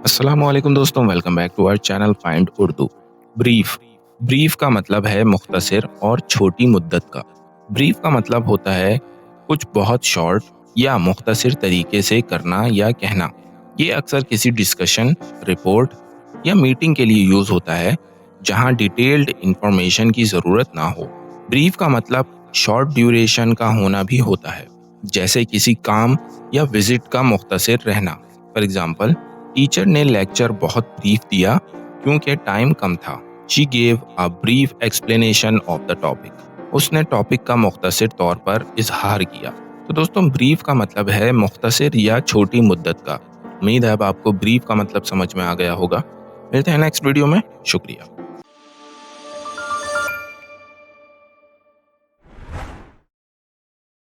अस्सलाम वालेकुम दोस्तों, welcome back to our channel find Urdu. Brief brief का मतलब है मुख्तसर और छोटी मुद्दत का। ब्रीफ का मतलब होता है कुछ बहुत शॉर्ट या मुख्तसर तरीके से करना या कहना। ये अक्सर किसी डिस्कशन, रिपोर्ट या मीटिंग के लिए यूज होता है जहां डिटेल्ड इंफॉर्मेशन की ज़रूरत ना हो। ब्रीफ का मतलब शॉर्ट ड्यूरेशन का होना भी होता है, जैसे किसी काम या विजिट का मुख्तसर रहना। फॉर एग्जाम्पल, टीचर ने लेक्चर बहुत ब्रीफ दिया क्योंकि टाइम कम था। She gave a brief explanation of the topic. उसने टॉपिक का मुख्तसर तौर पर इजहार किया। तो दोस्तों, ब्रीफ का मतलब है मुख्तसर या छोटी मुद्दत का। उम्मीद है अब आपको ब्रीफ का मतलब समझ में आ गया होगा। मिलते हैं नेक्स्ट वीडियो में। शुक्रिया।